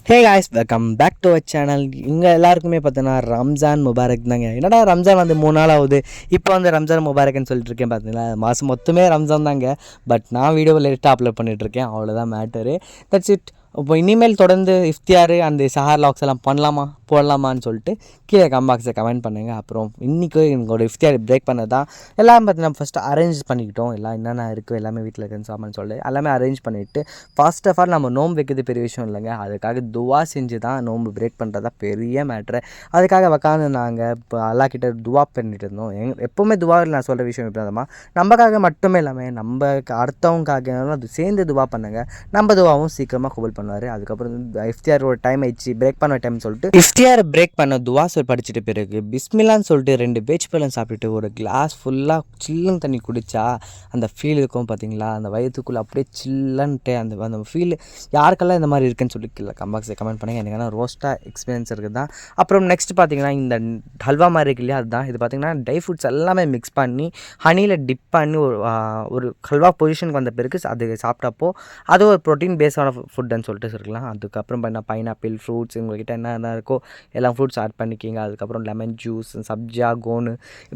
Hey guys, welcome back to our channel. இங்கே எல்லாருக்குமே பார்த்தீங்கன்னா ரம்ஜான் முபாரக் தாங்க. என்னடா ரம்ஜான் வந்து 3 நாள் ஆகுது, இப்போ வந்து ரம்ஜான் முபாரக்னு சொல்லிட்டு இருக்கேன். பார்த்தீங்களா, மாதம் மொத்தமே ரம்ஜான் தாங்க. பட் நான் வீடியோ லேட்டாக அப்லோட் பண்ணிகிட்ருக்கேன், அவ்வளோதான் மேட்டரு. That's it. இப்போ இனிமேல் தொடர்ந்து இஃப்தியார் அந்த சஹார் லாக்ஸ் எல்லாம் பண்ணலாமா போடலாமான்னு சொல்லிட்டு கீழே கம்பாக்ஸில் கமெண்ட் பண்ணுங்கள். அப்புறம் இன்றைக்கி எங்களோட இஃப்தியார் பிரேக் பண்ணது தான் எல்லாம் பார்த்தீங்கன்னா ஃபஸ்ட்டு அரேஞ்ச் பண்ணிக்கிட்டோம். எல்லாம் என்னென்ன இருக்குது எல்லாமே வீட்டில் இருக்குன்னு சாமான்னு சொல்லிட்டு எல்லாமே அரேஞ்ச் பண்ணிவிட்டு ஃபர்ஸ்ட் ஆஃப் ஆல் நம்ம நோம்பு வைக்கிறது பெரிய விஷயம் இல்லைங்க. அதுக்காக துவா செஞ்சு தான் நோம்பு பிரேக் பண்ணுறதா பெரிய மேட்ரு. அதுக்காக உக்காந்து நாங்கள் இப்போ அல்லா கிட்ட துவா பண்ணிட்டு இருந்தோம். எப்போவுமே துவாவில் நான் சொல்கிற விஷயம் எப்படி இருந்தால் நம்மக்காக மட்டுமே இல்லாமல் நம்ம அடுத்தவங்காக அது சேர்ந்து துவா பண்ணுங்க. நம்ம துவாவும் சீக்கிரமாக கபூல் பண்ணுவார். அதுக்கப்புறம் இஃப்தியாரோட டைம் ஆயிடுச்சு, பிரேக் பண்ண டைம் சொல்லிட்டு இஃப்தியார் பிரேக் பண்ண துவா படிச்சுட்டு பிறகு பிஸ்மில்லான்னு சொல்லிட்டு 2 பேச்சு பழம் சாப்பிட்டுட்டு ஒரு கிளாஸ் ஃபுல்லாக சில்லுன்னு தண்ணி குடித்தா அந்த ஃபீல் இருக்கும் பார்த்தீங்களா. அந்த வயிற்றுக்குள்ளே அப்படியே சில்லுன்ட்டு அந்த ஃபீல் யாருக்கெல்லாம் இந்த மாதிரி இருக்குன்னு சொல்லி கம்பாக்ஸில் கமெண்ட் பண்ணுங்கள். எனக்கு ஆனால் ரோஸ்ட்டாக எக்ஸ்பீரியன்ஸ் இருக்குது தான். அப்புறம் நெக்ஸ்ட் பார்த்தீங்கன்னா இந்த ஹல்வா மாதிரி இருக்கு இல்லையா, அதுதான் இது பார்த்தீங்கன்னா ட்ரை ஃப்ரூட்ஸ் எல்லாமே மிக்ஸ் பண்ணி ஹனியில் டிப் பண்ணி ஒரு ஹல்வா பொசிஷனுக்கு வந்த பிறகு அது சாப்பிட்டப்போ அது ஒரு ப்ரோட்டீன் பேஸான ஃபுட்டுன்னு சொல்லிட்டு இருக்கலாம். அதுக்கப்புறம் பார்த்தீங்கன்னா பைனாப்பிள் ஃப்ரூட்ஸ் உங்கள்கிட்ட என்ன இருக்கோ எல்லா ஃப்ரூட்ஸ் ஆட் பண்ணிக்கிங்க. அதுக்கப்புறம் லெமன் ஜூஸ், சப்ஜா, கோனு,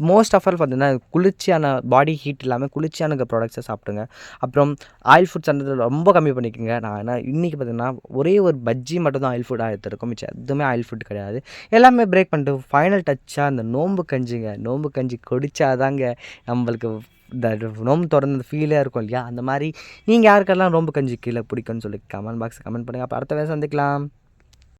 மோஸ்ட் ஆஃப் ஆல் பார்த்தீங்கன்னா குளிர்ச்சியான பாடி ஹீட் இல்லாமல் குளிர்ச்சியான ப்ராடக்ட்ஸை சாப்பிடுங்க. அப்புறம் ஆயில் ஃபுட்ஸ் அந்த ரொம்ப கம்மி பண்ணிக்கோங்க. நான் என்ன இன்றைக்கி பார்த்தீங்கன்னா ஒரே ஒரு பஜ்ஜி மட்டும் தான் ஆயில் ஃபுட்டாக எடுத்துருக்கோம், மிச்சம் எதுவுமே ஆயில் ஃபுட் கிடையாது. எல்லாமே பிரேக் பண்ணிட்டு ஃபைனல் டச்சாக அந்த நோம்பு கஞ்சிங்க. நோம்பு கஞ்சி குடித்தாதாங்க நம்மளுக்கு இந்த நோம்பு திறந்த ஃபீலே இருக்கும் இல்லையா. அந்த மாதிரி நீங்கள் யாருக்கெல்லாம் நோம்பு கஞ்சி கீழே பிடிக்கும்னு சொல்லி கமெண்ட் பாக்ஸ் கமெண்ட் பண்ணுங்கள். அப்போ அடுத்த வேலை சந்திக்கலாம்.